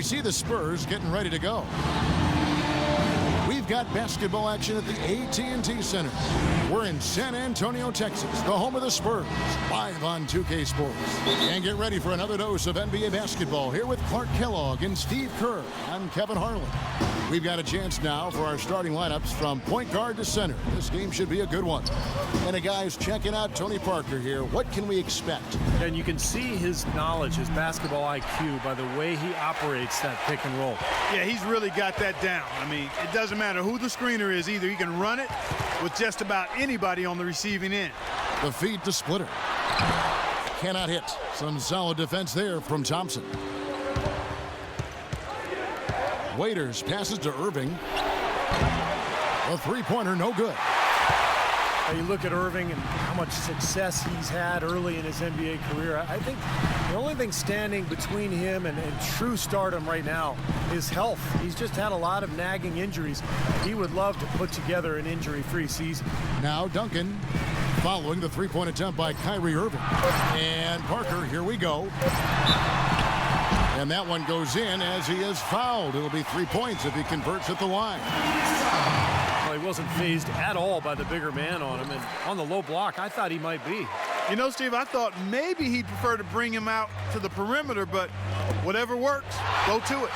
we see the Spurs getting ready to go. We've got basketball action at the AT&T Center. We're in San Antonio, Texas, the home of the Spurs, live on 2K Sports. And get ready for another dose of NBA basketball here with Clark Kellogg and Steve Kerr. I'm Kevin Harlan. We've got a chance now for our starting lineups from point guard to center. This game should be a good one. And the guys checking out Tony Parker here. What can we expect? And you can see his knowledge, his basketball IQ by the way he operates that pick and roll. Yeah, he's really got that down. I mean, it doesn't matter who the screener is. Either he can run it with just about anybody on the receiving end. The feed to Splitter. Cannot hit. Some solid defense there from Thompson. Waiters passes to Irving. A three-pointer, no good. Now you look at Irving and how much success he's had early in his NBA career. I think the only thing standing between him and true stardom right now is health. He's just had a lot of nagging injuries. He would love to put together an injury-free season. Now Duncan following the three-point attempt by Kyrie Irving. And Parker, here we go. And that one goes in as he is fouled. It'll be 3 points if he converts at the line. Well, he wasn't fazed at all by the bigger man on him. And on the low block, I thought he might be. You know, Steve, I thought maybe he'd prefer to bring him out to the perimeter, but whatever works, go to it.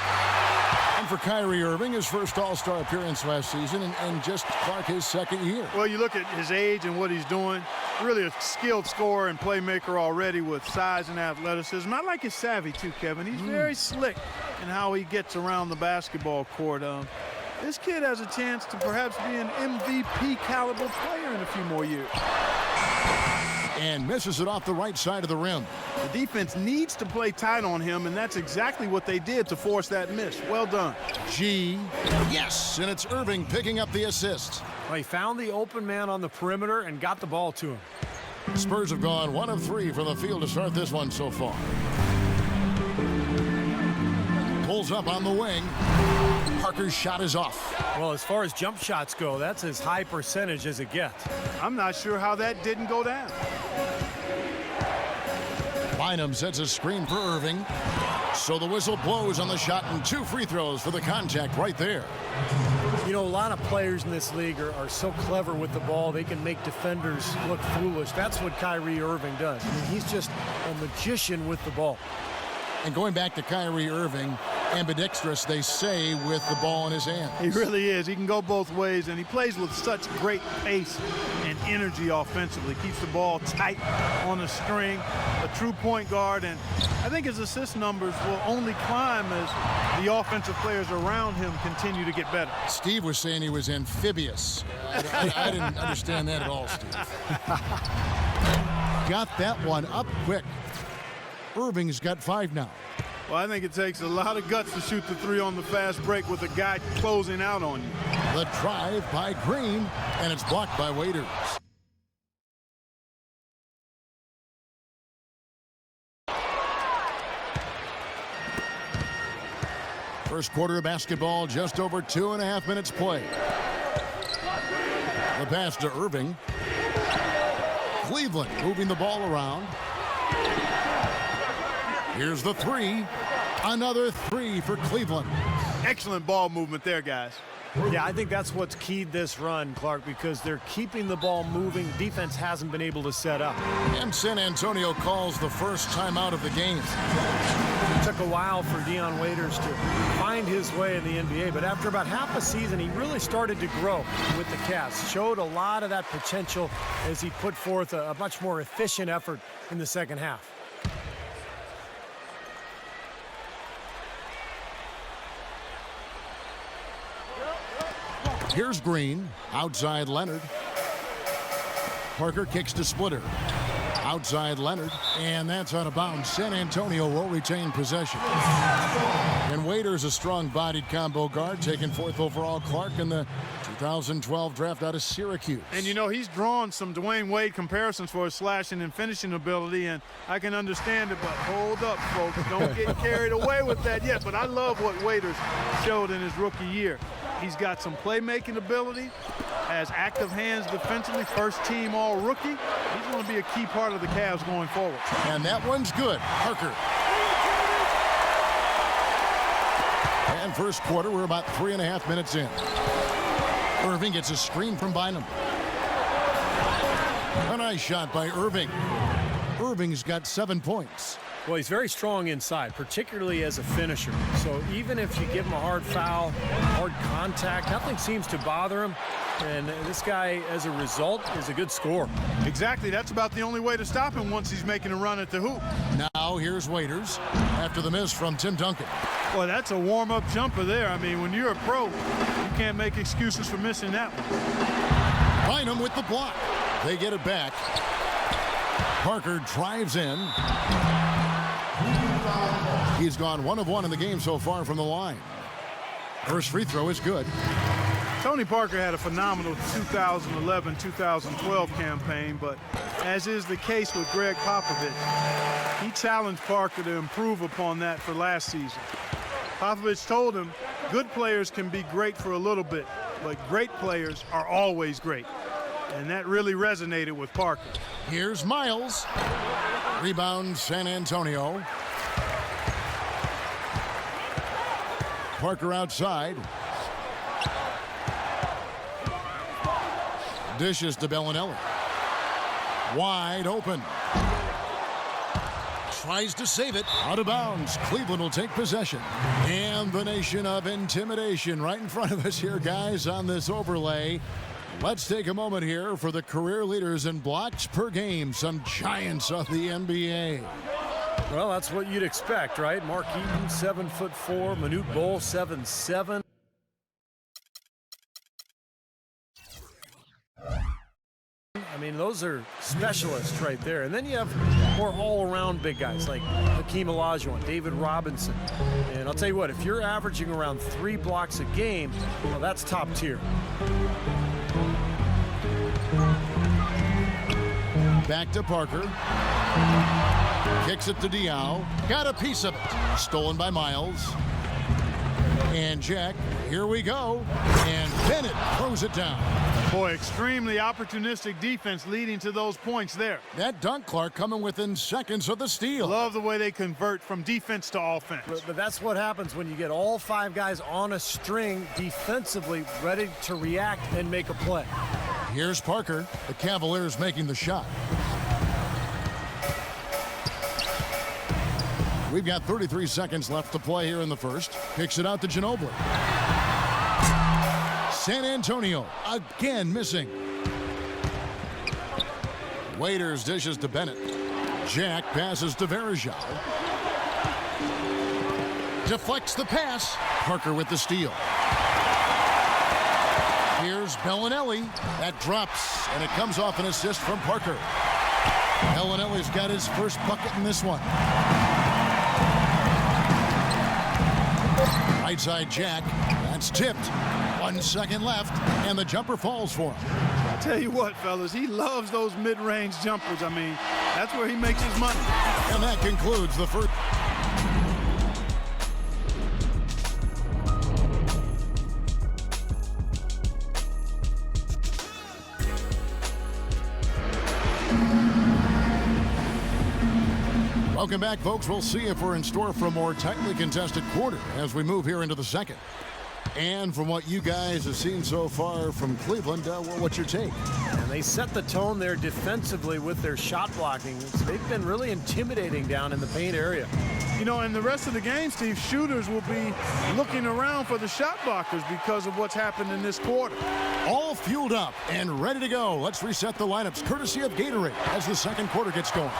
And for Kyrie Irving, his first All-Star appearance last season, and just Clark his second year. Well, you look at his age and what he's doing. Really a skilled scorer and playmaker already with size and athleticism. I like his savvy, too, Kevin. He's very slick in how he gets around the basketball court. This kid has a chance to perhaps be an MVP caliber player in a few more years. And misses it off the right side of the rim. The defense needs to play tight on him, and that's exactly what they did to force that miss. Well done. Yes, and it's Irving picking up the assist. Well, he found the open man on the perimeter and got the ball to him. Spurs have gone 1 of 3 from the field to start this one so far. Pulls up on the wing. Parker's shot is off. Well, as far as jump shots go, that's as high percentage as it gets. I'm not sure how that didn't go down. Bynum sets a screen for Irving. So the whistle blows on the shot and 2 free throws for the contact right there. You know, a lot of players in this league are so clever with the ball, they can make defenders look foolish. That's what Kyrie Irving does. I mean, he's just a magician with the ball. And going back to Kyrie Irving, ambidextrous, they say, with the ball in his hand. He really is. He can go both ways, and he plays with such great pace and energy offensively. Keeps the ball tight on the string, a true point guard, and I think his assist numbers will only climb as the offensive players around him continue to get better. Steve was saying he was amphibious. I didn't understand that at all, Steve. Got that one up quick. Irving's got 5 now. Well, I think it takes a lot of guts to shoot the 3 on the fast break with a guy closing out on you. The drive by Green, and it's blocked by Waiters. First quarter of basketball, just over 2.5 minutes played. The pass to Irving. Cleveland moving the ball around. Here's the 3. Another 3 for Cleveland. Excellent ball movement there, guys. Yeah, I think that's what's keyed this run, Clark, because they're keeping the ball moving. Defense hasn't been able to set up. And San Antonio calls the first timeout of the game. It took a while for Dion Waiters to find his way in the NBA, but after about half a season, he really started to grow with the Cavs. Showed a lot of that potential as he put forth a much more efficient effort in the second half. Here's Green, outside Leonard. Parker kicks to Splitter. Outside Leonard, and that's out of bounds. San Antonio will retain possession. And Waiters, a strong-bodied combo guard, taken 4th overall. Clark in the 2012 draft out of Syracuse. And, you know, he's drawn some Dwayne Wade comparisons for his slashing and finishing ability, and I can understand it, but hold up, folks. Don't get carried away with that yet. But I love what Waiters showed in his rookie year. He's got some playmaking ability, has active hands defensively, first team all rookie. He's going to be a key part of the Cavs going forward. And that one's good. Parker. And first quarter, we're about 3.5 minutes in. Irving gets a screen from Bynum. A nice shot by Irving. Irving's got 7 points. Well, he's very strong inside, particularly as a finisher. So even if you give him a hard foul, hard contact, nothing seems to bother him. And this guy, as a result, is a good scorer. Exactly. That's about the only way to stop him once he's making a run at the hoop. Now here's Waiters after the miss from Tim Duncan. Boy, that's a warm-up jumper there. I mean, when you're a pro, you can't make excuses for missing that one. Bynum with the block. They get it back. Parker drives in. He's gone 1 of 1 in the game so far from the line. First free throw is good. Tony Parker had a phenomenal 2011-2012 campaign, but as is the case with Greg Popovich, he challenged Parker to improve upon that for last season. Popovich told him, good players can be great for a little bit, but great players are always great. And that really resonated with Parker. Here's Miles. Rebound, San Antonio. Parker outside. Dishes to Bellinelli. Wide open. Tries to save it. Out of bounds. Cleveland will take possession. And the nation of intimidation right in front of us here, guys, on this overlay. Let's take a moment here for the career leaders in blocks per game. Some giants of the NBA. Well, that's what you'd expect, right? Mark Eaton, 7'4", Manute Bol, 7'7". I mean, those are specialists right there. And then you have more all-around big guys like Hakeem Olajuwon, David Robinson. And I'll tell you what, if you're averaging around 3 blocks a game, well, that's top tier. Back to Parker. Kicks it to Diaw. Got a piece of it. Stolen by Miles. And Jack, here we go. And Bennett throws it down. Boy, extremely opportunistic defense leading to those points there. That dunk, Clark, coming within seconds of the steal. Love the way they convert from defense to offense. But that's what happens when you get all 5 guys on a string defensively ready to react and make a play. Here's Parker. The Cavaliers making the shot. We've got 33 seconds left to play here in the first. Kicks it out to Ginobili. San Antonio again missing. Waiters dishes to Bennett. Jack passes to Verajao. Deflects the pass. Parker with the steal. Here's Bellinelli. That drops, and it comes off an assist from Parker. Bellinelli's got his first bucket in this one. Right side Jack. That's tipped. 1 second left, and the jumper falls for him. I tell you what, fellas, he loves those mid-range jumpers. I mean, that's where he makes his money. And that concludes the first. Welcome back, folks. We'll see if we're in store for a more tightly contested quarter as we move here into the second. And from what you guys have seen so far from Cleveland, what's your take? And they set the tone there defensively with their shot blocking. They've been really intimidating down in the paint area. You know, in the rest of the game, Steve, shooters will be looking around for the shot blockers because of what's happened in this quarter. All fueled up and ready to go. Let's reset the lineups courtesy of Gatorade as the second quarter gets going.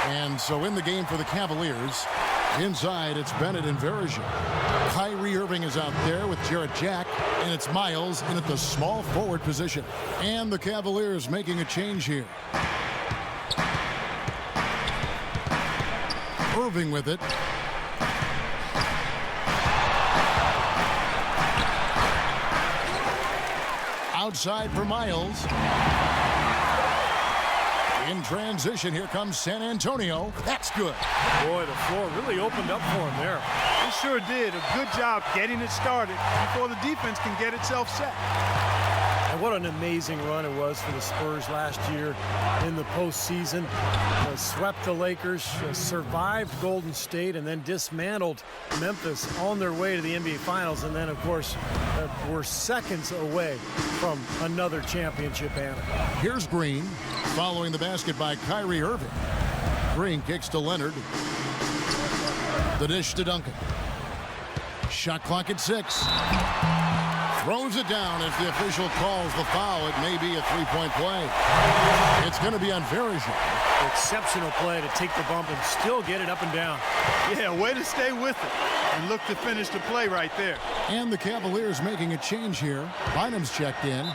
And so in the game for the Cavaliers, inside it's Bennett and Verajao. Kyrie Irving is out there with Jarrett Jack, and it's Miles in at the small forward position. And the Cavaliers making a change here. Irving with it. Outside for Miles. In transition, here comes San Antonio. That's good. Boy, the floor really opened up for him there. It sure did. A good job getting it started before the defense can get itself set. And what an amazing run it was for the Spurs last year in the postseason. Swept the Lakers, survived Golden State, and then dismantled Memphis on their way to the NBA Finals. And then, of course, we're seconds away from another championship banner. Here's Green, following the basket by Kyrie Irving. Green kicks to Leonard. The dish to Duncan. Shot clock at 6. Throws it down as the official calls the foul. It may be a three-point play. It's going to be on Verizon. Exceptional play to take the bump and still get it up and down. Yeah, way to stay with it and look to finish the play right there. And the Cavaliers making a change here. Bynum's checked in.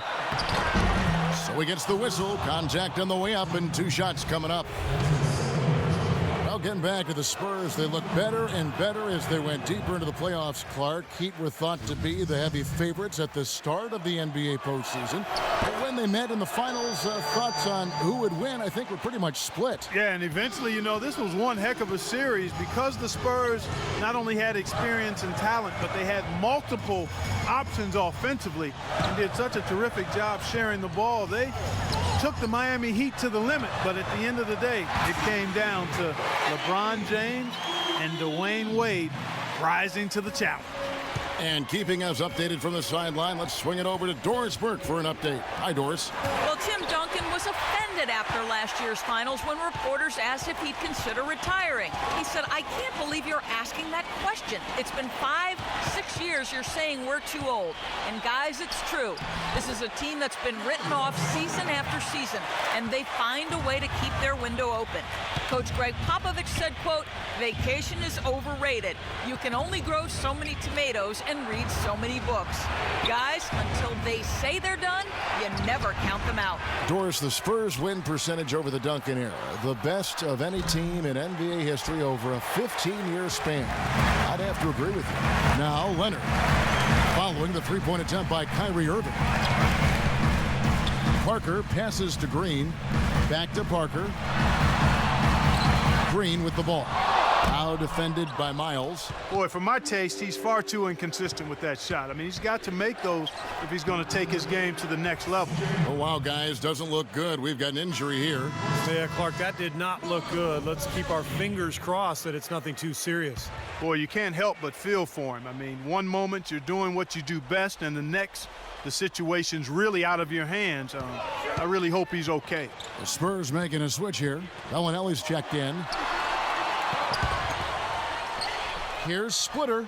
So he gets the whistle. Contact on the way up and 2 shots coming up. Well, getting back to the Spurs, they look better and better as they went deeper into the playoffs, Clark. Heat were thought to be the heavy favorites at the start of the NBA postseason. But when they met in the finals, thoughts on who would win, I think, were pretty much split. Yeah, and eventually, you know, this was one heck of a series because the Spurs not only had experience and talent, but they had multiple options offensively and did such a terrific job sharing the ball. They took the Miami Heat to the limit, but at the end of the day, it came down to LeBron James and Dwayne Wade rising to the challenge. And keeping us updated from the sideline, let's swing it over to Doris Burke for an update. Hi, Doris. Well, Tim Duncan was offended after last year's finals when reporters asked if he'd consider retiring. He said, "I can't believe you're asking that question. It's been 5-6 years you're saying we're too old." And guys, it's true. This is a team that's been written off season after season, and they find a way to keep their window open. Coach Greg Popovich said, quote, "Vacation is overrated. You can only grow so many tomatoes and read so many books." Guys, until they say they're done, you never count them out. Doris, the Spurs win percentage over the Duncan era, the best of any team in NBA history over a 15-year span. I'd have to agree with you. Now, Leonard, following the three-point attempt by Kyrie Irving. Parker passes to Green, back to Parker. Green with the ball. Now defended by Miles. Boy, for my taste, he's far too inconsistent with that shot. I mean, he's got to make those if he's going to take his game to the next level. Oh, wow, guys, doesn't look good. We've got an injury here. Yeah, Clark, that did not look good. Let's keep our fingers crossed that it's nothing too serious. Boy, you can't help but feel for him. I mean, one moment you're doing what you do best, and the next, the situation's really out of your hands. I really hope he's okay. The Spurs making a switch here. Bellinelli's checked in. Here's Splitter.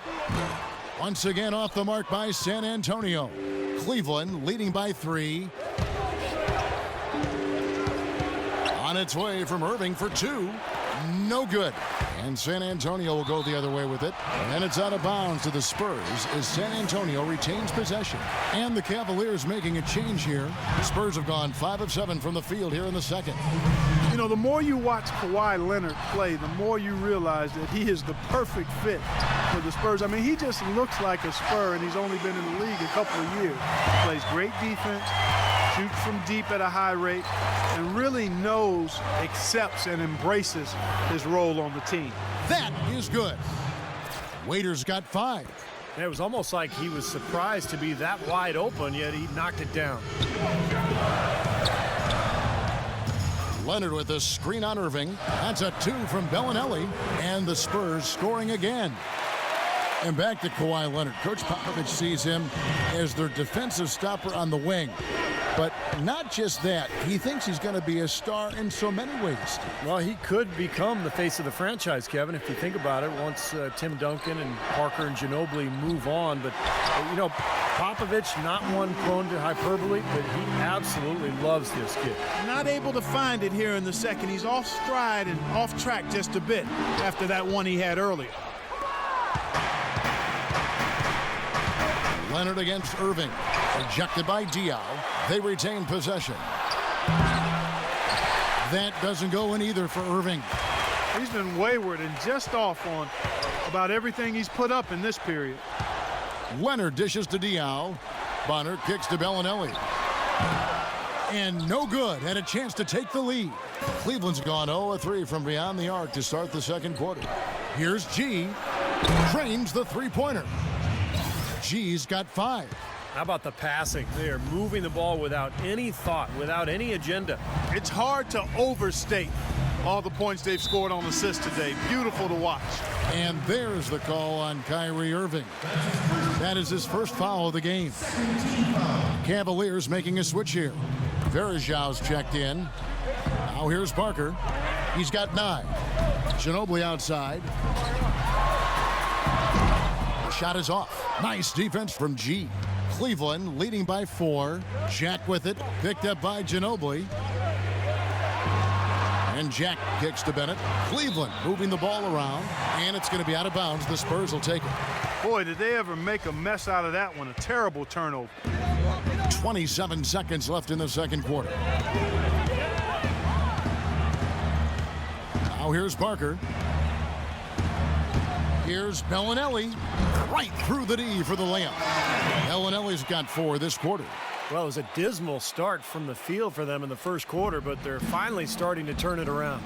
Once again off the mark by San Antonio. Cleveland leading by 3. On its way from Irving for 2. No good. And San Antonio will go the other way with it. And it's out of bounds to the Spurs as San Antonio retains possession. And the Cavaliers making a change here. The Spurs have gone 5 of 7 from the field here in the second. You know, the more you watch Kawhi Leonard play, the more you realize that he is the perfect fit for the Spurs. I mean, he just looks like a Spur, and he's only been in the league a couple of years. Plays great defense, shoots from deep at a high rate, and really knows, accepts, and embraces his role on the team. That is good. Waiters got 5. It was almost like he was surprised to be that wide open, yet he knocked it down. Leonard with a screen on Irving. That's a 2 from Bellinelli. And the Spurs scoring again. And back to Kawhi Leonard. Coach Popovich sees him as their defensive stopper on the wing. But not just that. He thinks he's going to be a star in so many ways. Well, he could become the face of the franchise, Kevin, if you think about it, once Tim Duncan and Parker and Ginobili move on. But, you know, Popovich, not one prone to hyperbole, but he absolutely loves this kid. Not able to find it here in the second. He's off stride and off track just a bit after that one he had earlier. Leonard against Irving. Ejected by Diaw. They retain possession. That doesn't go in either for Irving. He's been wayward and just off on about everything he's put up in this period. Leonard dishes to Diaw. Bonner kicks to Bellinelli. And no good. Had a chance to take the lead. Cleveland's gone 0-3 from beyond the arc to start the second quarter. Here's G. Trains the three-pointer. G's got 5. How about the passing? They are moving the ball without any thought, without any agenda. It's hard to overstate all the points they've scored on assists today. Beautiful to watch. And there's the call on Kyrie Irving. That is his first foul of the game. Cavaliers making a switch here. Verajau's checked in. Now here's Parker. He's got 9. Ginobili outside. The shot is off. Nice defense from G. Cleveland leading by 4. Jack with it. Picked up by Ginobili. And Jack kicks to Bennett. Cleveland moving the ball around. And it's going to be out of bounds. The Spurs will take it. Boy, did they ever make a mess out of that one. A terrible turnover. 27 seconds left in the second quarter. Now here's Parker. Here's Bellinelli. Right through the D for the layup. Bellinelli's got 4 this quarter. Well, it was a dismal start from the field for them in the first quarter, but they're finally starting to turn it around.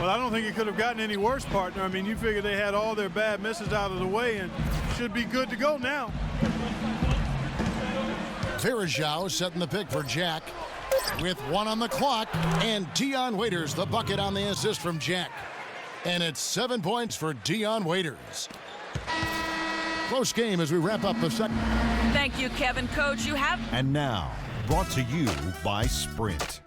Well, I don't think it could have gotten any worse, partner. I mean, you figure they had all their bad misses out of the way and should be good to go now. Verajau setting the pick for Jack with 1 on the clock, and Dion Waiters the bucket on the assist from Jack. And it's 7 points for Dion Waiters. Close game as we wrap up the second. Thank you, Kevin. Coach, you have... And now, brought to you by Sprint.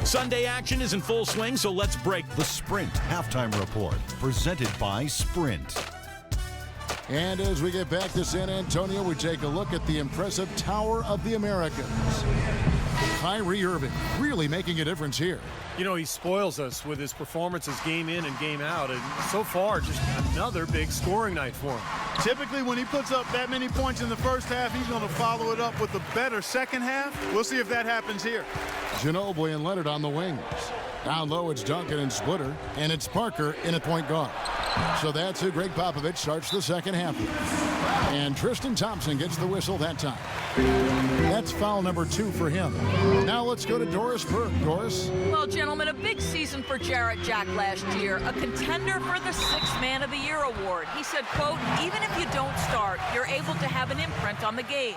Sunday action is in full swing, so let's break The Sprint Halftime Report, presented by Sprint. And as we get back to San Antonio, we take a look at the impressive Tower of the Americas. Kyrie Irving really making a difference here. You know, he spoils us with his performances game in and game out, and so far, just another big scoring night for him. Typically, when he puts up that many points in the first half, he's going to follow it up with a better second half. We'll see if that happens here. Ginobili and Leonard on the wings. Down low, it's Duncan and Splitter, and it's Parker in at point guard. So that's who Greg Popovich starts the second half with. And Tristan Thompson gets the whistle that time. That's foul number 2 for him. Now let's go to Doris Burke. Doris? Well, gentlemen, a big season for Jarrett Jack last year, a contender for the 6th Man of the Year award. He said, quote, even if you don't start, you're able to have an imprint on the game.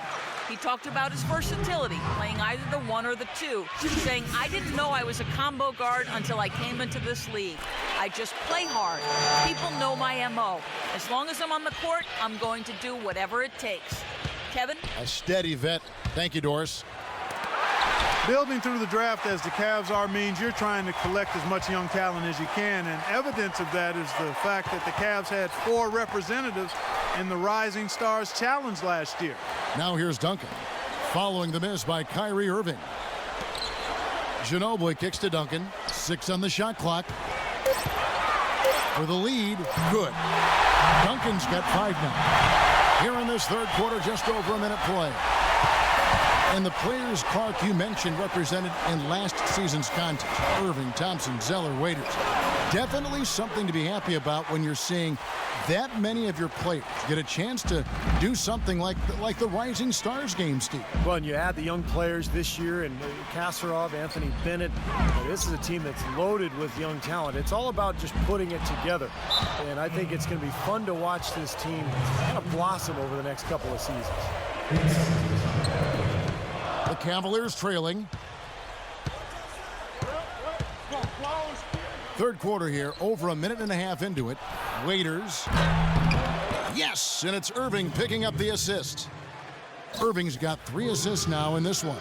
He talked about his versatility, playing either the 1 or the 2, saying, I didn't know I was a combo guard until I came into this league. I just play hard. People know my MO. As long as I'm on the court, I'm going to do whatever it takes. Kevin? A steady vet. Thank you, Doris. Building through the draft as the Cavs are means you're trying to collect as much young talent as you can, and evidence of that is the fact that the Cavs had 4 representatives in the Rising Stars Challenge last year. Now here's Duncan. Following the miss by Kyrie Irving. Ginobili kicks to Duncan. 6 on the shot clock. For the lead, good. Duncan's got 5 now. Here in this third quarter, just over a minute play. And the players, Clark, you mentioned represented in last season's contest. Irving, Thompson, Zeller, Waiters. Definitely something to be happy about when you're seeing that many of your players get a chance to do something like the Rising Stars game, Steve. Well, and you add the young players this year, and Kasparov, Anthony Bennett. This is a team that's loaded with young talent. It's all about just putting it together. And I think it's going to be fun to watch this team kind of blossom over the next couple of seasons. The Cavaliers trailing. Third quarter here, over a minute and a half into it. Waiters. Yes, and it's Irving picking up the assist. Irving's got 3 assists now in this one.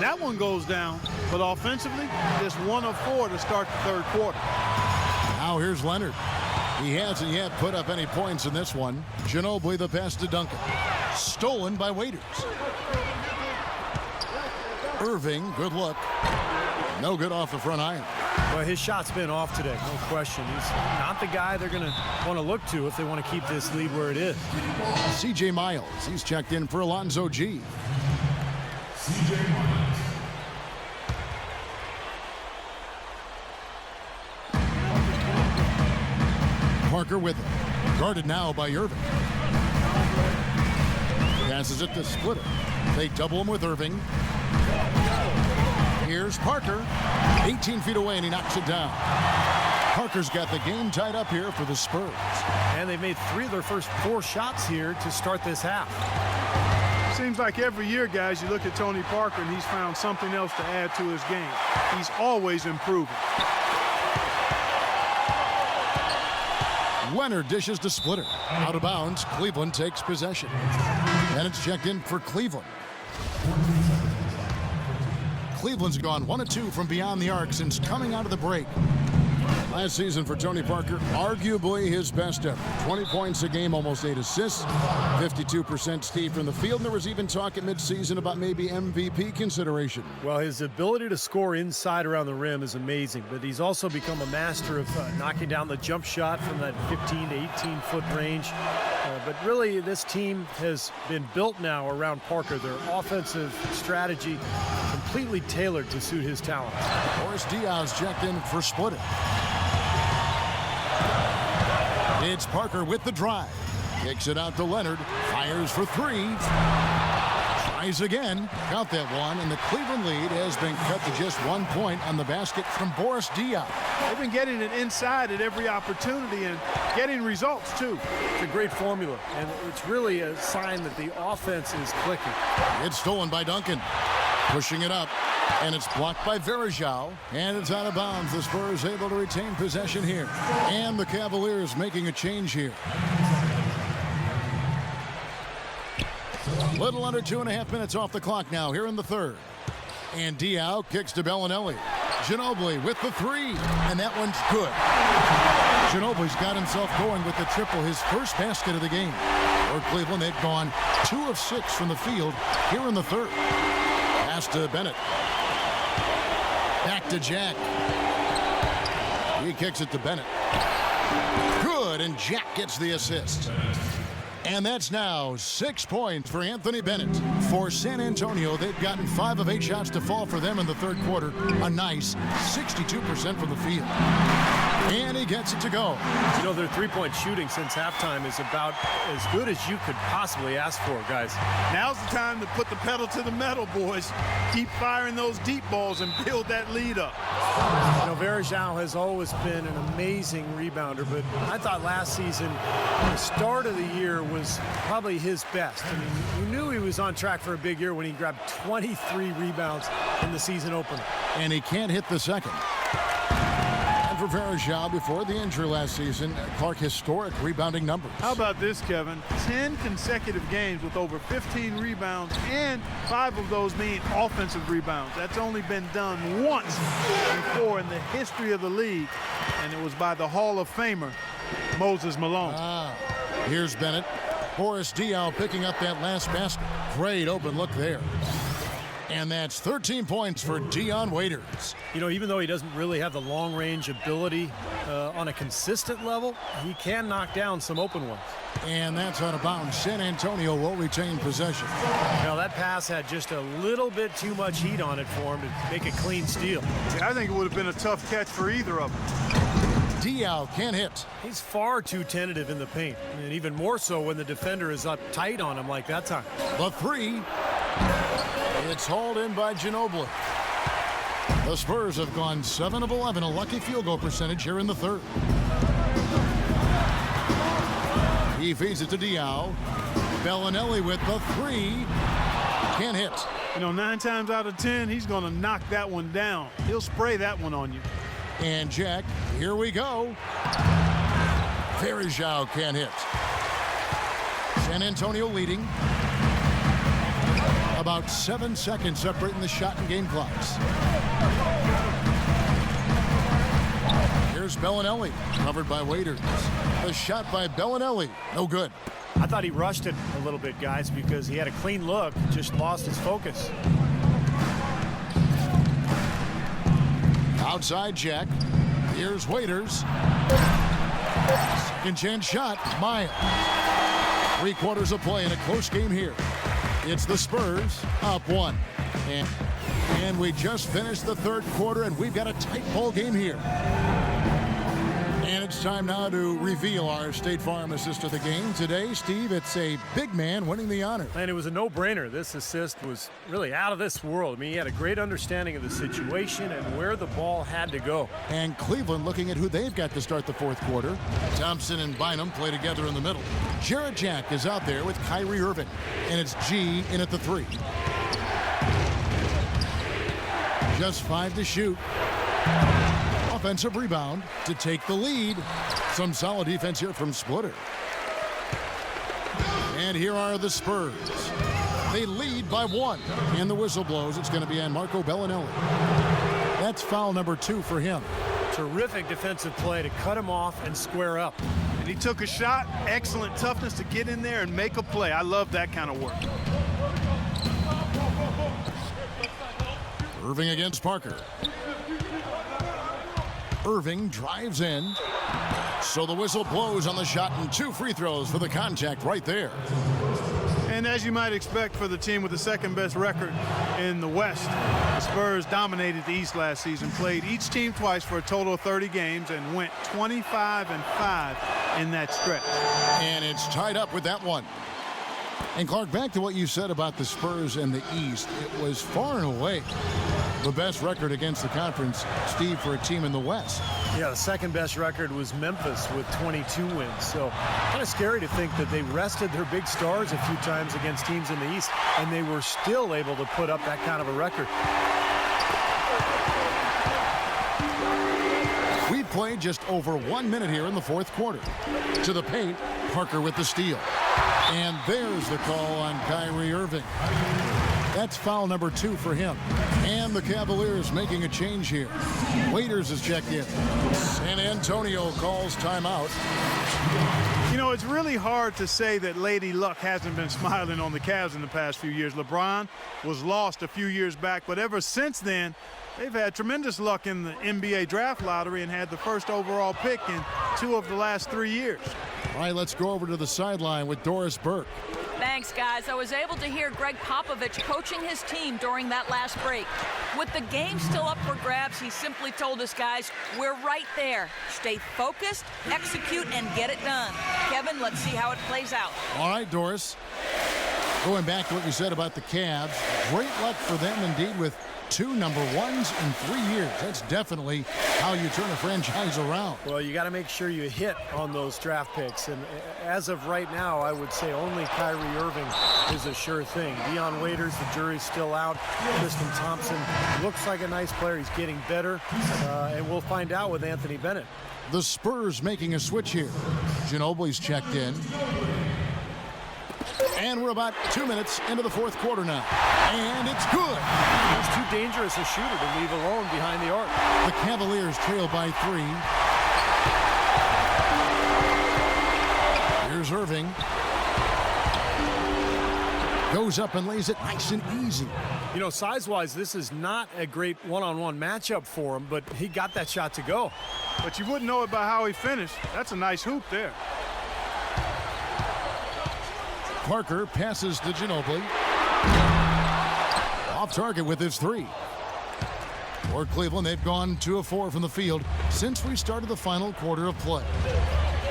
That one goes down, but offensively, just 1 of 4 to start the third quarter. Now here's Leonard. He hasn't yet put up any points in this one. Ginobili the pass to Duncan. Stolen by Waiters. Irving, good look. No good off the front iron. Well, his shot's been off today, no question. He's not the guy they're going to want to look to if they want to keep this lead where it is. C.J. Miles, he's checked in for Alonzo G. Parker with it. Guarded now by Irving. Passes it to Splitter. They double him with Irving. Here's Parker. 18 feet away, and he knocks it down. Parker's got the game tied up here for the Spurs. And they've made 3 of their first 4 shots here to start this half. Seems like every year, guys, you look at Tony Parker and he's found something else to add to his game. He's always improving. Leonard dishes to Splitter. Out of bounds, Cleveland takes possession. And it's checked in for Cleveland. Cleveland's gone 1 of 2 from beyond the arc since coming out of the break. Last season for Tony Parker, arguably his best ever. 20 points a game, almost 8 assists, 52% Steve from the field, and there was even talk at midseason about maybe MVP consideration. Well, his ability to score inside around the rim is amazing, but he's also become a master of knocking down the jump shot from that 15 to 18-foot range. But really, this team has been built now around Parker. Their offensive strategy completely tailored to suit his talents. Boris Diaz checked in for Splitter. It's Parker with the drive. Kicks it out to Leonard. Fires for 3. Tries again. Got that one, and the Cleveland lead has been cut to just 1 point on the basket from Boris Diaz. They've been getting it inside at every opportunity and getting results, too. It's a great formula, and it's really a sign that the offense is clicking. It's stolen by Duncan. Pushing it up, and it's blocked by Verajao, and it's out of bounds. The Spurs able to retain possession here, and the Cavaliers making a change here. Little under 2.5 minutes off the clock now here in the third. And Diao kicks to Bellinelli. Ginobili with the 3, and that one's good. Ginobili's got himself going with the triple, his first basket of the game. For Cleveland, they've gone 2 of 6 from the field here in the third. Pass to Bennett. Back to Jack. He kicks it to Bennett. Good, and Jack gets the assist. And that's now 6 points for Anthony Bennett. For San Antonio, they've gotten 5 of 8 shots to fall for them in the third quarter. A nice 62% from the field. And he gets it to go. You know, their three-point shooting since halftime is about as good as you could possibly ask for, guys. Now's the time to put the pedal to the metal, boys. Keep firing those deep balls and build that lead up. You know, Verajao has always been an amazing rebounder, but I thought last season, the start of the year was probably his best. I mean, you knew he was on track for a big year when he grabbed 23 rebounds in the season opener. And he can't hit the second. And for Verajao, before the injury last season, Clark historic rebounding numbers. How about this, Kevin? 10 consecutive games with over 15 rebounds, and 5 of those being offensive rebounds. That's only been done once before in the history of the league, and it was by the Hall of Famer, Moses Malone. Here's Bennett. Boris Diaw picking up that last basket. Great open look there. And that's 13 points for Dion Waiters. You know, even though he doesn't really have the long-range ability on a consistent level, he can knock down some open ones. And that's out of bounds. San Antonio will retain possession. Now, that pass had just a little bit too much heat on it for him to make a clean steal. I think it would have been a tough catch for either of them. Diaw can't hit. He's far too tentative in the paint, and even more so when the defender is up tight on him like that time. The 3. It's hauled in by Ginobili. The Spurs have gone 7 of 11, a lucky field goal percentage here in the third. He feeds it to Diaw. Bellinelli with the 3. Can't hit. You know, 9 times out of 10, he's going to knock that one down. He'll spray that one on you. And Jack, here we go. Verajao can't hit. San Antonio leading. About 7 seconds separating the shot and game clocks. Here's Bellinelli, covered by Waiters. The shot by Bellinelli, no good. I thought he rushed it a little bit, guys, because he had a clean look, just lost his focus. Outside Jack. Here's Waiters. Second chance shot, Miles. 3 quarters of play in a close game here. It's the Spurs up 1. And we just finished the third quarter, and we've got a tight ball game here. And And it's time now to reveal our State Farm assist of the game. Today, Steve, it's a big man winning the honor. And it was a no-brainer. This assist was really out of this world. I mean, he had a great understanding of the situation and where the ball had to go. And Cleveland looking at who they've got to start the fourth quarter. Thompson and Bynum play together in the middle. Jarrett Jack is out there with Kyrie Irving. And it's G in at the 3. Just 5 to shoot. Offensive rebound to take the lead. Some solid defense here from Splitter. And here are the Spurs. They lead by 1. And the whistle blows. It's going to be on Marco Bellinelli. That's foul number 2 for him. Terrific defensive play to cut him off and square up. And he took a shot. Excellent toughness to get in there and make a play. I love that kind of work. Irving against Parker. Irving drives in. So the whistle blows on the shot and 2 free throws for the contact right there. And as you might expect for the team with the second best record in the West, the Spurs dominated the East last season, played each team twice for a total of 30 games and went 25-5 in that stretch. And it's tied up with that one. And Clark, back to what you said about the Spurs and the East, it was far and away the best record against the conference, Steve, for a team in the West. Yeah, the second best record was Memphis with 22 wins. So kind of scary to think that they rested their big stars a few times against teams in the East, and they were still able to put up that kind of a record. We played just over 1 minute here in the fourth quarter. To the paint, Parker with the steal. And there's the call on Kyrie Irving. That's foul number 2 for him. And the Cavaliers making a change here. Waiters is checked in. San Antonio calls timeout. You know, it's really hard to say that Lady Luck hasn't been smiling on the Cavs in the past few years. LeBron was lost a few years back, but ever since then, they've had tremendous luck in the NBA draft lottery and had the first overall pick in 2 of the last 3 years. All right, let's go over to the sideline with Doris Burke. Thanks, guys. I was able to hear Greg Popovich coaching his team during that last break. With the game still up for grabs, he simply told us, guys, we're right there. Stay focused, execute, and get it done. Kevin, let's see how it plays out. All right, Doris. Going back to what you said about the Cavs, great luck for them indeed with 2 number 1s in 3 years. That's definitely how you turn a franchise around. Well, you got to make sure you hit on those draft picks. And as of right now, I would say only Kyrie Irving is a sure thing. Dion Waiters, the jury's still out. Tristan Thompson looks like a nice player. He's getting better. And we'll find out with Anthony Bennett. The Spurs making a switch here. Ginobili's checked in. And we're about 2 minutes into the fourth quarter now. And it's good. He's too dangerous a shooter to leave alone behind the arc. The Cavaliers trail by 3. Here's Irving. Goes up and lays it nice and easy. You know, size-wise, this is not a great one-on-one matchup for him, but he got that shot to go. But you wouldn't know it by how he finished. That's a nice hoop there. Parker passes to Ginobili. Off target with his 3. For Cleveland, they've gone 2 of 4 from the field since we started the final quarter of play.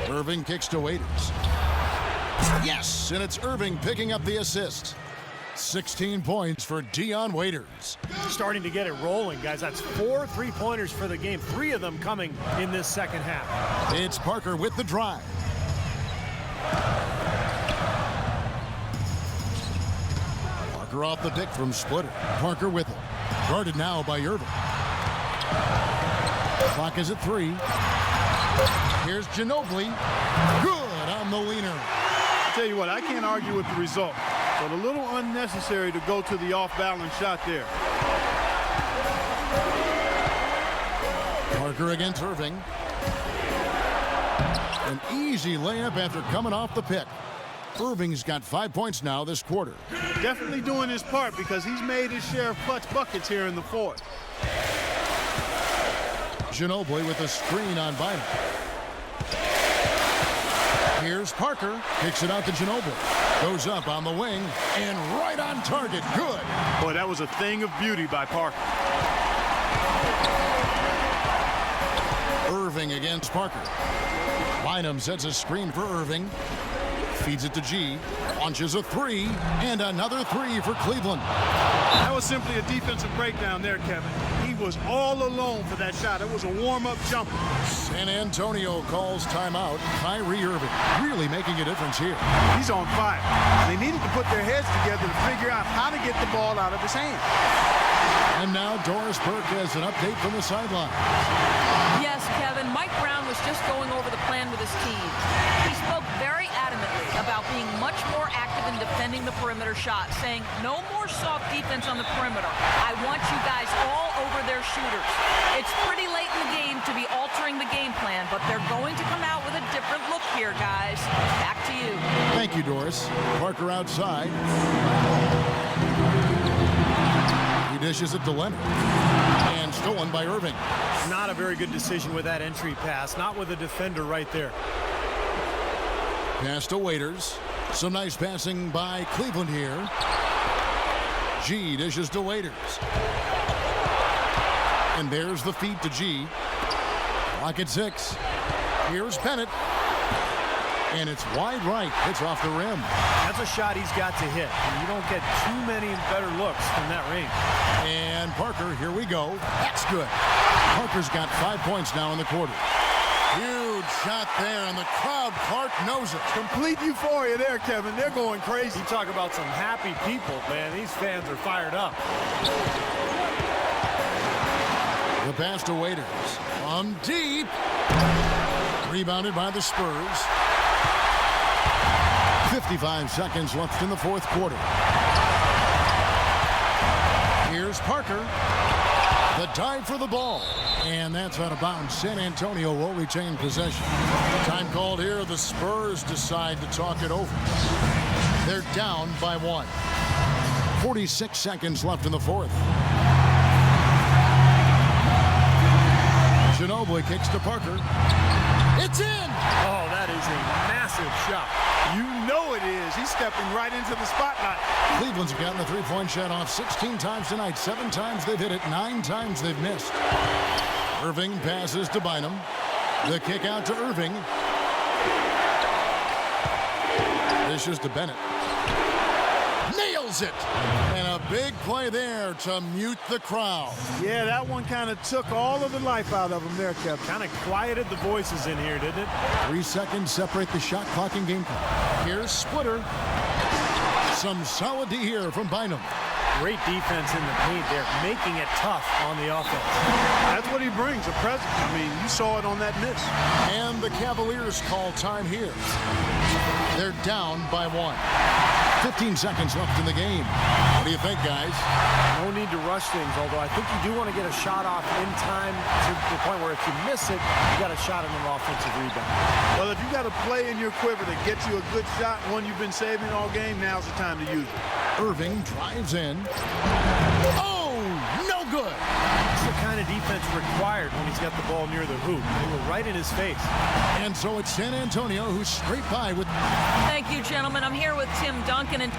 Irving kicks to Waiters. Yes, and it's Irving picking up the assist. 16 points for Dion Waiters. Starting to get it rolling, guys. That's 4 3-pointers for the game. 3 of them coming in this second half. It's Parker with the drive. Parker off the pick from Splitter. Parker with it. Guarded now by Irving. Clock is at 3. Here's Ginobili. Good on the leaner. I'll tell you what, I can't argue with the result, but a little unnecessary to go to the off-balance shot there. Parker against Irving. An easy layup after coming off the pick. Irving's got 5 points now this quarter. Definitely doing his part because he's made his share of clutch buckets here in the fourth. Ginobili with a screen on Bynum. Here's Parker. Kicks it out to Ginobili. Goes up on the wing and right on target. Good. Boy, that was a thing of beauty by Parker. Irving against Parker. Bynum sets a screen for Irving. Feeds it to G. Launches a three. And another three for Cleveland. That was simply a defensive breakdown there, Kevin. He was all alone for that shot. It was a warm-up jumper. San Antonio calls timeout. Kyrie Irving really making a difference here. He's on fire. They needed to put their heads together to figure out how to get the ball out of his hands. And now Doris Burke has an update from the sideline. Yes, Kevin, Mike Brown was just going over the plan with his team. He spoke very adamantly about being much more active in defending the perimeter shot, saying no more soft defense on the perimeter. I want you guys all over their shooters. It's pretty late in the game to be altering the game plan, but they're going to come out with a different look here, guys. Back to you. Thank you, Doris. Parker outside. He dishes it to Leonard. And stolen by Irving. Not a very good decision with that entry pass. Not with a defender right there. Pass to Waiters. Some nice passing by Cleveland here. G dishes to Waiters. And there's the feed to G. Clock at 6. Here's Bennett. And it's wide right. It's off the rim. That's a shot he's got to hit. You don't get too many better looks from that range. And Parker, here we go. That's good. Parker's got 5 points now in the quarter. Huge shot there, and the crowd, Clark, knows it. Complete euphoria there, Kevin. They're going crazy. You talk about some happy people, man. These fans are fired up. The pass to Waiters. From deep. Rebounded by the Spurs. 55 seconds left in the fourth quarter. Here's Parker. The dive for the ball. And that's out of bounds. San Antonio will retain possession. Time called here. The Spurs decide to talk it over. They're down by 1. 46 seconds left in the fourth. Ginobili kicks to Parker. It's in! Oh, that is a massive shot. You know it is. He's stepping right into the spotlight. Cleveland's gotten a three-point shot off 16 times tonight. 7 times they've hit it. 9 times they've missed. Irving passes to Bynum. The kick out to Irving. Dishes to Bennett. Nails it! And a big play there to mute the crowd. Yeah, that one kind of took all of the life out of him there, Kevin. Kind of quieted the voices in here, didn't it? 3 seconds separate the shot clock and game clock. Here's Splitter. Some solid D here from Bynum. Great defense in the paint there, making it tough on the offense. That's what he brings, a presence. I mean, you saw it on that miss. And the Cavaliers call time here. They're down by 1. 15 seconds left in the game. What do you think, guys? No need to rush things, although I think you do want to get a shot off in time to the point where if you miss it, you got a shot on an offensive rebound. Well, if you got a play in your quiver that gets you a good shot, one you've been saving all game, now's the time to use it. Irving drives in. Oh, no good. That's the kind of defense required when he's got the ball near the hoop. They were right in his face. And so it's San Antonio who's straight by with... Thank you, gentlemen. I'm here with Tim Duncan. And